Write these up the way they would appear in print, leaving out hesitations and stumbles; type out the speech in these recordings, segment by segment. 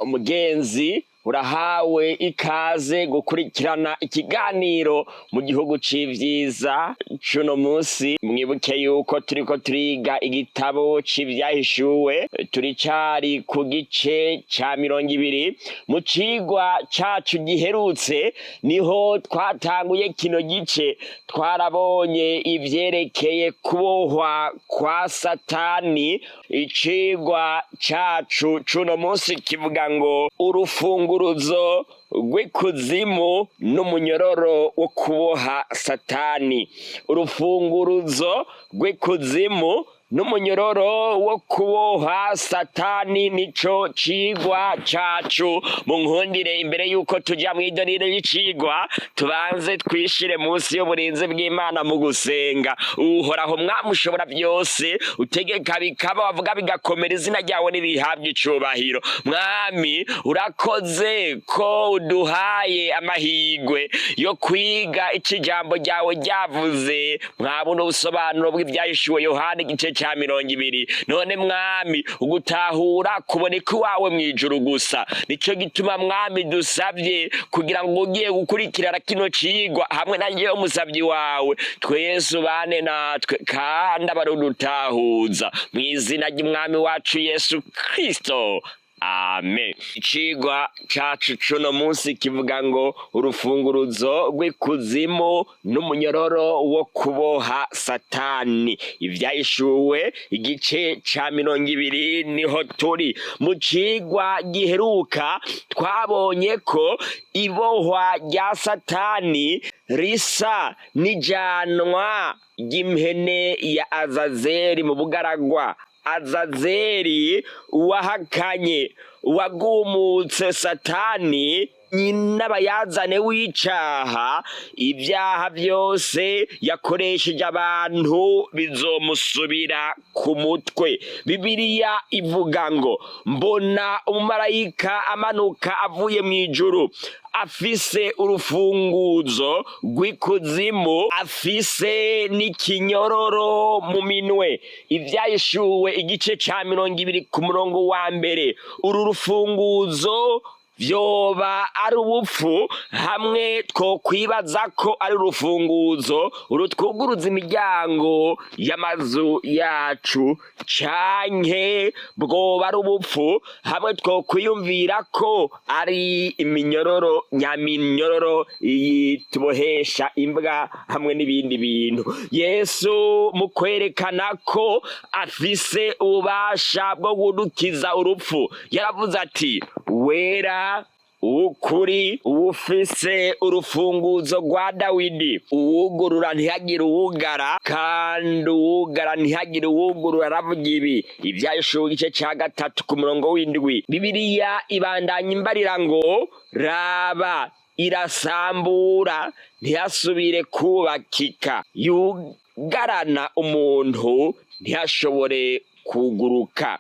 umugenzi urahawe ikaze gukurikirana ikiganiro mu gihugu c'ivyiza cuno musi. Mwibuke yuko turiko turiga igitabo c'ivyahishuwe, turicari ku gice ca 20. Mu cigwa cacu giherutse niho twatanguye kino gice, twarabonye ivyerekeye kubohwa kwa Satani. Icigwa cacu cuno musi kivuga ngo urufunguruzo rw'ikuzimu n'umunyororo wo kuboha Satani. Urufunguruzo rw'ikuzimu n'umunyororo wo kuboha Satani nico cigwa cacu. Munkundire imbere yuko tuja mw'idoniro y'icigwa tubanze twishire munsi y'uburinzi bw'Imana mu gusenga. Uhoraho Mwami ushobora byose, utegeka bikaba, wavuga bigakomera, izina ryawe nirihabwe icubahiro. Mwami urakoze ko uduhaye amahigwe yo kwiga ico ijambo ryawe ryavuze. Mwabona ubusobanuro bw'ivyahishuwe Yohana igice ca 20. None Mwami ugutahura kuboneka iwawe mw'ijuru gusa. Nico gituma Mwami dusavye kugira ngo ugiye gukurikirana kino cigwa hamwe na jewe umusavyi wawe, twese ubane natwe kandi abarudutahuza mw'izina ry'Umwami wacu Yesu Kristo. Amen. Icigwa cacu cuno musi kivuga ngo urufunguruzo rw'ikuzimu n'umunyororo wo kuboha Satani. Ivyahishuwe igice ca 20 niho turi. Mu cigwa giheruka twabonye ko ibohwa rya Satani risa n'ijanwa ry'impene ya Azazeli mu bugaragwa. Azazeli wahakanye, wagumutse Satani n'abayazane w'icaha. Ibyaha byose yakoresheje abantu bizomusubira ku mutwe. Bibiliya ivuga ngo mbona umumarayika amanuka avuye mw'ijuru, afise urufunguzo rw'ikuzimu, afise n'ikinyororo mu minwe. Ivyahishuwe igice ca 20 ku murongo wa mbere. Uru rufunguzo vyoba ari ubupfu hamwe twokwibaza ko ari urufunguzo rutwuguruza imiryango y'amazu yacu, canke bwoba ari ubupfu hamwe twokwiyumvira ko ari iminyororo nyaminyororo tubohesha imbwa hamwe n'ibindi bintu. Yesu mu kwerekana ko afise ububasha bwo gudukiza urupfu yaravuze ati, wera ukuri ufise urufunguzo rwa Dawidi, uwugurura ntihagire uwugara, kandi uwugara ntihagire uwugurura. Aravuga ibi. Ivyahishuwe igice ca 3 ku murongo w'7. Bibiliya ibandanya imbarira ngo raba irasambura ntihasubire kubakika, yugarana umuntu ntihashobore kuguruka.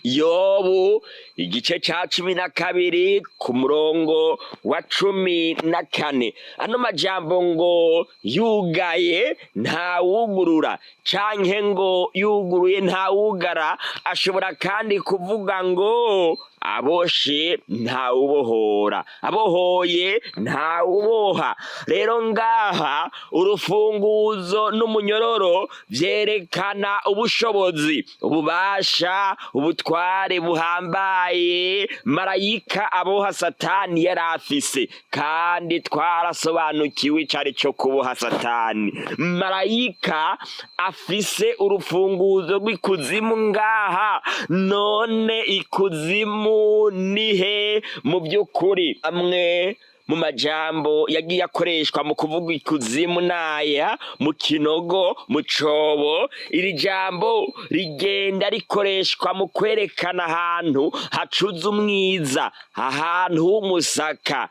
Yobu igice ca 12 ku murongo wa 14. Ano majambo ngo yugaye ntawugurura canke ngo yuguruye ntawugara, ashobora kandi kuvuga ngo aboshe ntawubohora, abohoye ntawuboha. Rero ngaha urufunguzo n'umunyororo vyerekana ubushobozi, ububasha, ubutware buhambaye marayika aboha Satani yari afise, kandi twarasobanukiwe icari co kuboha Satani. Marayika afise urufunguzo rw'ikuzimu ngaha. None ikuzimu nihe mu by'ukuri? Amwe mu majambo yagiye akoreshwa mu kuvuga ikuzimu naya: mu kinogo, mu cobo. Iri jambo rigenda rikoreshwa mu kwerekana ahantu hacuze umwiza, ahantu h'umusaka,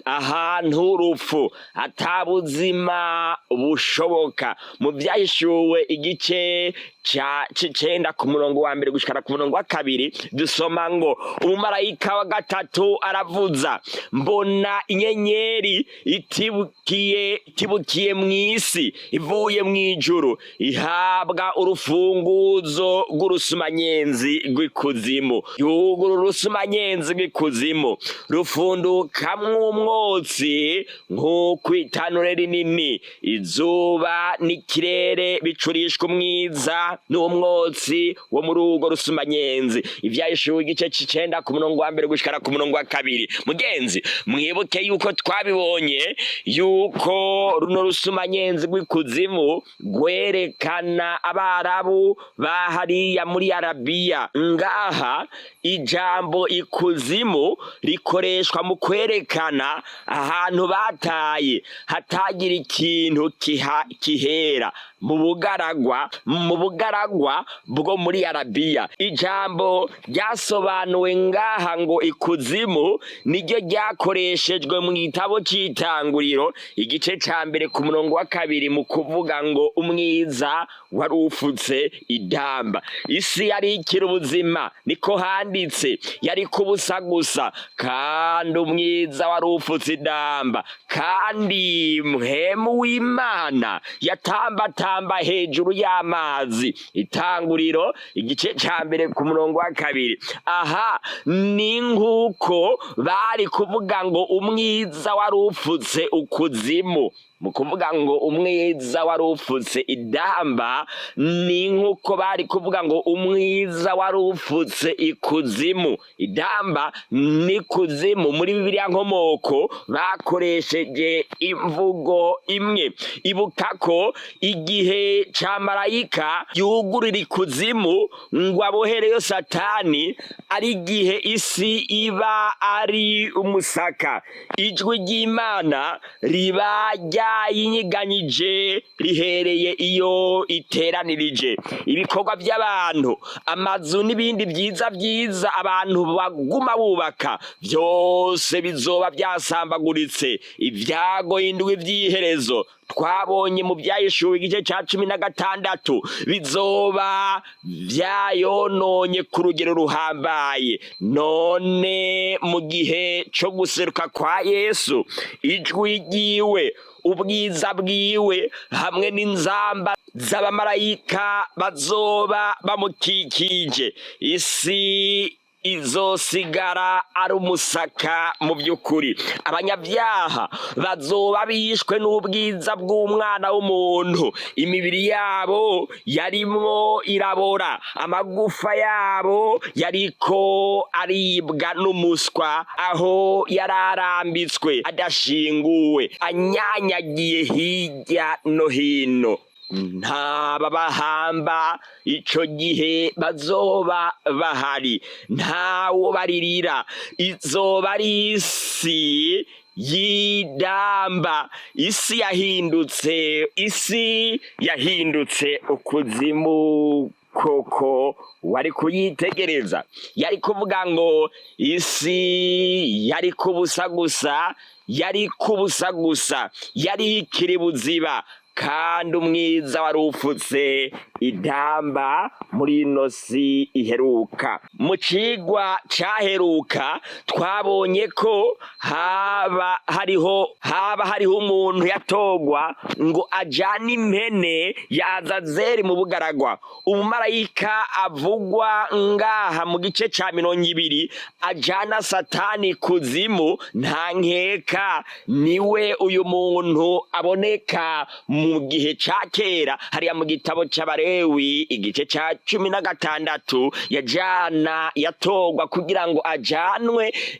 ahantu h'urupfu, atabuzima bushoboka. Mu Vyahishuwe igice ca 9 ku murongo wa 1 gushikana ku murongo wa 2 dusoma ngo umumarayika wa gatatu aravuza, mbona abona inyenyeri itibukiye mw'isi ivuye mw'ijuru, ihabwa urufunguzo rw'urusumanyenzi rw'ikuzimu. Yugura urusumanyenzi rw'ikuzimu, rufundukamwo umwotsi nk'uko itanure rinini, izuba n'ikirere bicurishwa umwiza n'umwotsi wo muri urwo rusumanyenzi. Ivyahishuwe igice c'icenda ku murongo wa mbere gushikara ku murongo wa kabiri. Mugenzi, mwibuke yuko twabibonye yuko runo rusumanyenzi rw'ikuzimu rwerekana Abarabu bahariya muri Arabiya. Ngaha ijambo ikuzimu rikoreshwa mu kwerekana ahantu bataye hatagira ikintu kihera mu bugaragwa bwo muri Arabiya. Ijambo ryasobanuwe ngaha ngo ikuzimu niryo ryakoreshejwe mu gitabo c'Itanguriro igice ca mbere ku murongo wa kabiri mu kuvuga ngo umwiza wari ufutse idamba. Isi yari ikiri ubuzima, niko handitse, yari kubusa gusa, kandi umwiza wari ufutse idamba, kandi mpwemu w'Imana yatambatamba hejuru y'amazi. Itanguriro igice ca mbere ku murongo wa kabiri. Aha ni nk'uko bari kuvuga ngo umwiza wari ufutse ukuzimu. Mu kuvuga ngo umwiza wari ufutse idamba, ni nk'uko bari kuvuga ngo umwiza wari ufutse ikuzimu. Idamba n'ikuzimu muri Bibiliya nkomoko bakoresheje imvugo imwe. Ibuka ko igihe ca marayika yugurira ikuzimu ngo abohereyo Satani, ari igihe isi iba ari umusaka, ijwi ry'Imana riba yinyiganyije rihereye iyo iteranirije. Ibikorwa by'abantu, amazu n'ibindi vyiza abantu baguma bubaka, vyose bizoba vyasambaguritse. Ivyago indwi vy'iherezo twabonye mu Vyahishuwe igice ca 16 bizoba vyayononye ku rugero ruhambaye. None mu gihe co guseruka kwa Yesu, ijwi ryiwe, ubwiza bwiwe hamwe n'inzamba z'abamarayika bazoba bamukikije, isi izosigara ari umusaka. Mu by'ukuri abanyabyaha bazoba bishwe n'ubwiza bw'Umwana w'umuntu. Imibiri yabo yarimwo irabora, amagufa yabo yariko aribwa n'umuswa, aho yararambitswe adashinguwe, anyanyagiye hirya no hino. Nta babahamba ico gihe bazoba bahari, ntawo baririra. Izoba ari isi y'idamba, isi yahindutse ukuzimu. Koko wari kuyitegereza, yari kuvuga ngo isi yari kubusa gusa, yari ikiri buziba, kandi umwiza wari ufutse idamba muri ino si iheruka. Mu cigwa caheruka twabonye ko haba hariho umuntu yatogwa ngo ajane impene ya Azazeli mu bugaragwa. Umumarayika avugwa ngaha mu gice ca 20 ajana Satani kuzimu, nta nkeka niwe uyu muntu aboneka mu gihe ca kera hariya mu gitabo c'Abalewi igice ca 16 yatogwa kugira ngo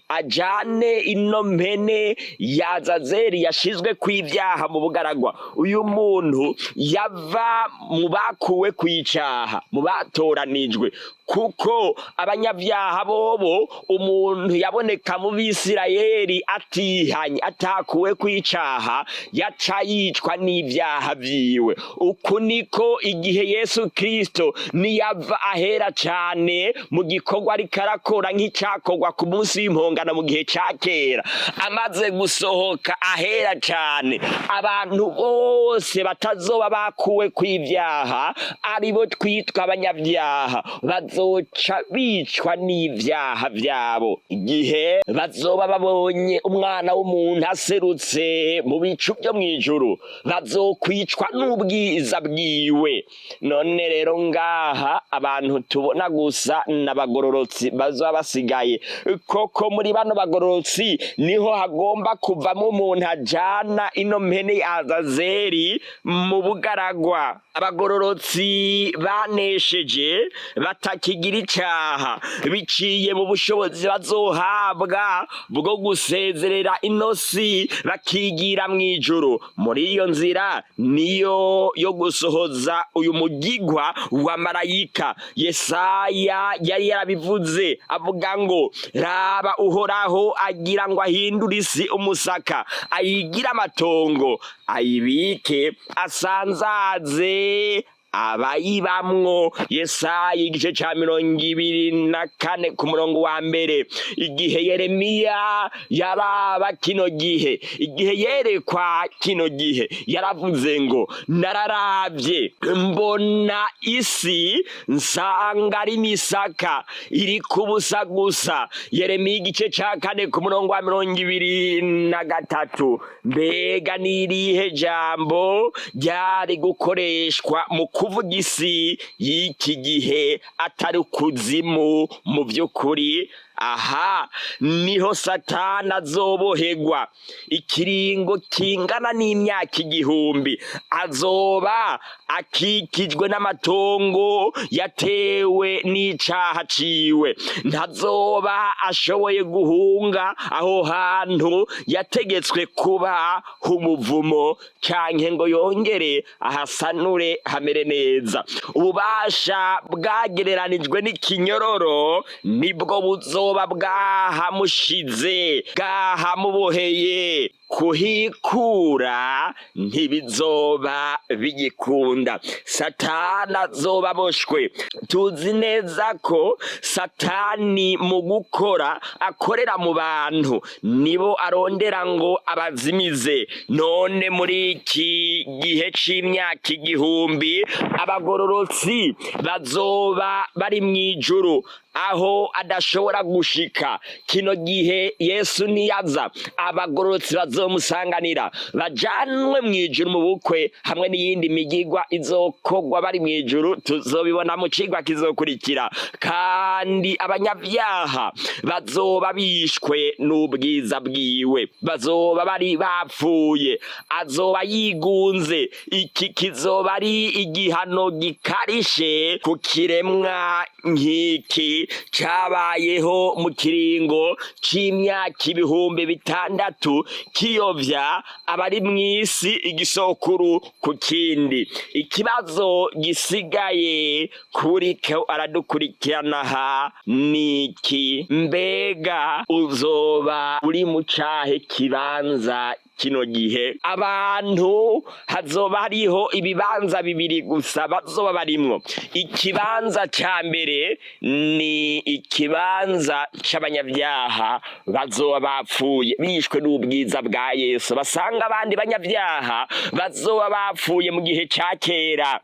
ajane ino mpene ya Azazeli yashizwe kw'ivyaha mu bugaragwa. Uyu muntu yava mu bakuwe kw'icaha, mu batoranijwe, kuko abanyavyaha bobo umuntu yaboneka mu Bisirayeli atihanye, atakuwe kw'icaha, yaca yicwa n'ivyaha vyiwe. Uku niko igihe Yesu Kristo niyava ahera cane mu gikorwa ariko arakora nk'icakorwa ku munsi w'impongano mu gihe ca kera, amaze gusohoka ahera cane, abantu bose batazoba bakuwe kw'ivyaha aribo twitwa abanyavyaha bazoca bicwa n'ivyaha vyabo. Igihe bazoba babonye umwana w'umuntu aserutse mu bicu vyo mw'ijuru, bazokwicwa n'ubwiza bwiwe. None rero ngaha abantu tubona gusa n'abagororotsi bazoba basigaye, koko muri bano bagororotsi niho hagomba kuvamo umuntu ajana ino mpene ya Azazeli mu bugaragwa. Abagororotsi banesheje batakigira icaha biciye mu bushobozi bazohabwa bwo gusezerera inosi bakigira mw'ijuru. Muri iyo nzira niyo yo gusohoza uyu mugigwa wa marayika. Yesaya yari yarabivuze avuga ngo, raba Uhoraho agira ngo ahindure isi umusaka, ayigira amatongo, ayibike asanzaze abayibamwo. Yesaya igice ca 24 ku murongo wa mbere. Igihe Yeremiya yaraba kino gihe, igihe yerekwa kino gihe, yaravuze ngo, nararavye mbona isi nsanga ari misaka iri kubusa gusa. Yeremiya igice ca 4 ku murongo wa 23. Mbega nirihe jambo ryari gukoreshwa mu kuvuga isi y'iki gihe atari kuzimu? Mu vy'ukuri aha niho Satani azobohegwa ikiringo kingana n'imyaka 1000. Azoba akikijwe n'amatongo yatewe n'icaha ciwe, ntazoba ashoboye guhunga aho hantu yategetswe kuba h'umuvumo canke ngo yongere ahasanure hamere neza. Ububasha bwagereranijwe n'ikinyororo nibwo buzoba bwahamushize, bwahamuboheye. Kuhikura ntibizoba bigikunda. Satani azoba aboshwe. Tuzi neza ko Satani mu gukora akorera mu bantu, nibo arondera ngo abazimize. None muri iki gihe c'imyaka 1000 abagororotsi bazoba bari mw'ijuru aho adashobora gushika. Kino gihe Yesu niyaza, abagororotsi bazomusanganira bajanwe mw'ijuru mu bukwe hamwe n'iyindi migigwa izokogwa bari mw'ijuru. Tuzobibona mu cigwa kizokurikira. Kandi abanyavyaha bazoba bishwe n'ubwiza bwiwe, bazoba bari bapfuye, azoba yigunze. Iki kizoba ari igihano gikarishe ku kiremwa nk'iki cabayeho mu kiringo c'imyaka 600 kiyovya abari mw'isi igisokuru ku kindi. Ikibazo gisigaye kuriko aradukurikirana aha niki: mbega uzoba uri mu cahe kibanza kino gihe? Abantu hazoba hariho ibibanza 2 gusa bazoba barimwo. Ikibanza ca mbere ni ikibanza c'abanyavyaha bazoba bapfuye bishwe n'ubwiza bwa Yesu, basanga abandi banyavyaha bazoba bapfuye mu gihe ca kera.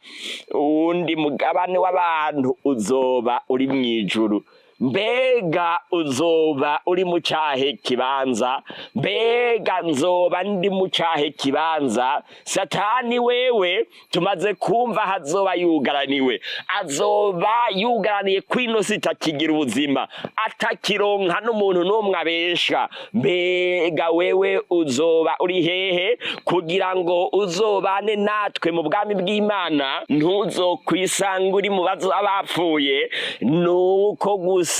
Uwundi mugabane w'abantu uzoba uri mw'ijuru. Mbega uzoba uri mu cahe kibanza? Mbega nzoba ndi mu cahe kibanza? Satani wewe tumaze kumva hazoba yugaraniwe, azoba yugaraniye kwino si takigira ubuzima, atakironka n'umuntu n'umwe abesha. Mbega wewe uzoba uri hehe kugira ngo uzobane natwe mu bwami bw'Imana? Ntuzokwisanga uri mu bazoba bapfuye, nuko gusa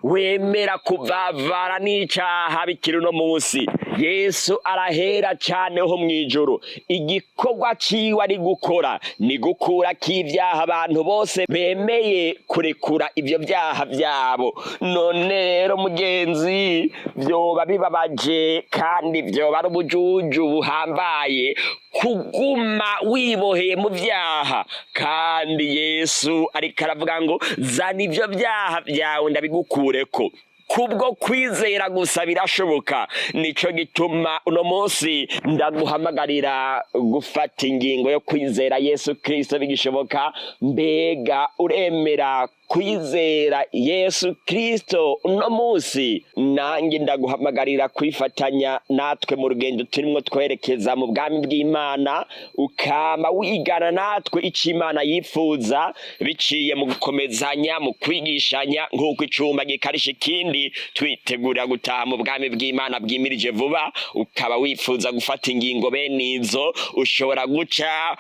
wemera kuvavara n'icaha bikiri no munsi. Yesu arahera cane ho mw'ijuru, igikorwa ciwe ari gukora ni gukurako ivyaha abantu bose bemeye kurekura ivyo vyaha vyabo. None rero mugenzi, vyoba bibabaje kandi vyoba ari ubujuju buhambaye kuguma wiboheye mu vyaha, kandi Yesu ariko aravuga ngo zana ivyo vyaha vyawe ndabigukureko. Kubwo kwizera gusa birashoboka. Nico gituma uno munsi ndaguhamagarira gufata ingingo yo kwizera Yesu Kristo bigishoboka. Mbega uremera kwizera Yesu Kristo uno munsi? Nanjye ndaguhamagarira kwifatanya natwe mu rugendo turimwo twerekeza mu bwami bw'Imana, ukama wigana natwe ico Imana yifuza biciye mu gukomezanya, mu kwigishanya nk'uko icuma gikarisha ikindi, twitegurira gutaha mu bwami bw'Imana bwimirije vuba. Ukaba wifuza gufata ingingo bene izo, ushobora guca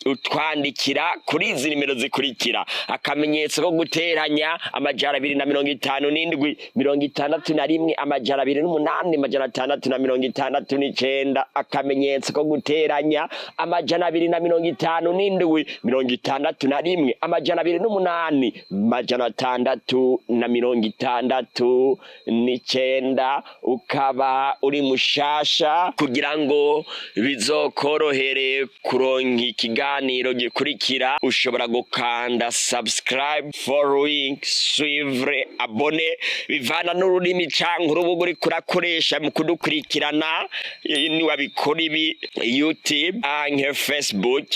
utwandikira kuri izi nimero zikurikira: akamenyetso ko guteranya 257 61 208 669, akamenyetso ko guteranya 257 61 208 669. Ukaba uri mushasha, kugira ngo bizokorohere kuronka ikiganiro gikurikira, ushobora gukanda subscribe, following, suivre, abone, bivana n'ururimi canke urubuga uriko urakoresha mu kudukurikirana. Niwabikora ibi YouTube canke Facebook,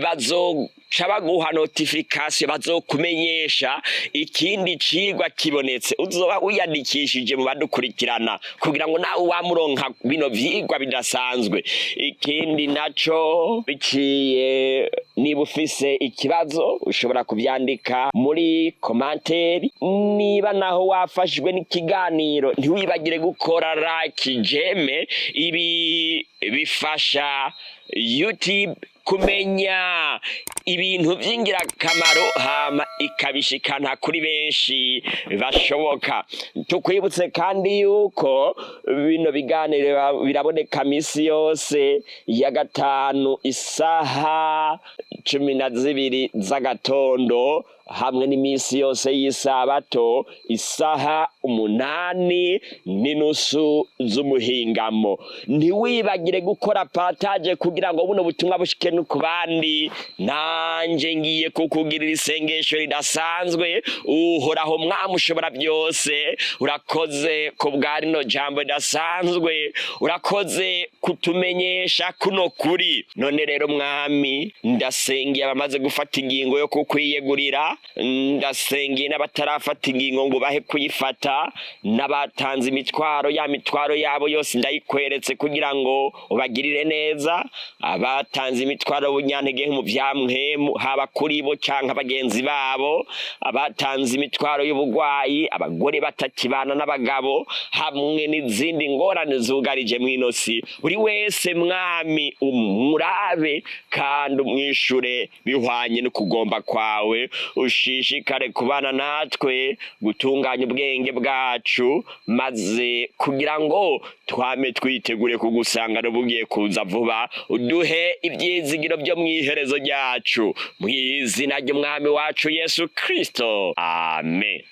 bazoca baguha notification, bazokumenyesha ikindi cigwa kibonetse, uzoba wiyandikishije mu badukurikirana kugira ngo nawe wamuronka bino vyigwa bidasanzwe. Ikindi naco biciye, niba ufise ikibazo ushobora kuvyandika muri komanteri. Niba naho wafashijwe n'ikiganiro, ntiwibagire gukora like, jeme. Ibi bifasha YouTube kumenya ibintu vy'ingirakamaro, hama ikabishikana kuri benshi bashoboka. Tukwibutse kandi yuko bino biganiro biraboneka misi yose ya gatanu isaha 12 z'agatondo, hamwe n'imisi yose y'isabato isaha 8:30 z'umuhingamo. Ntiwibagire gukora partage kugira ngo buno butumwa bushike no ku bandi. Nanje ngiye kukugirira isengesho ridasanzwe. Uhoraho Mwami ushobora byose, urakoze ku bwa rino jambo ridasanzwe, urakoze kutumenyesha kuno kuri. None rero Mwami, ndasengeye abamaze gufata ingingo yo kukwiyegurira, ndasengeye n'abatarafata ingingo ngo bahe kuyifata, n'abatanze imitwaro, ya mitwaro yabo yose ndayikweretse kugira ngo ubagirire neza. Abatanze imitwaro bunyantege mu vyamwemu, haba kuri bo canke abagenzi babo, abatanze imitwaro y'ubugwayi, abagore batakibana n'abagabo, hamwe n'izindi ngorane zugarije mw'inosi, buri wese Mwami umurabe kandi umwishure bihwanye no kugomba kwawe. Ushishikare kubana natwe, gutunganya ubwenge bwacu, maze kugira ngo twame twitegure kugusanga bugiye kuza vuba. Uduhe ivyizigiro byo mwiherezo ryacu, mw'izina ry'Umwami wacu Yesu Kristo, amen.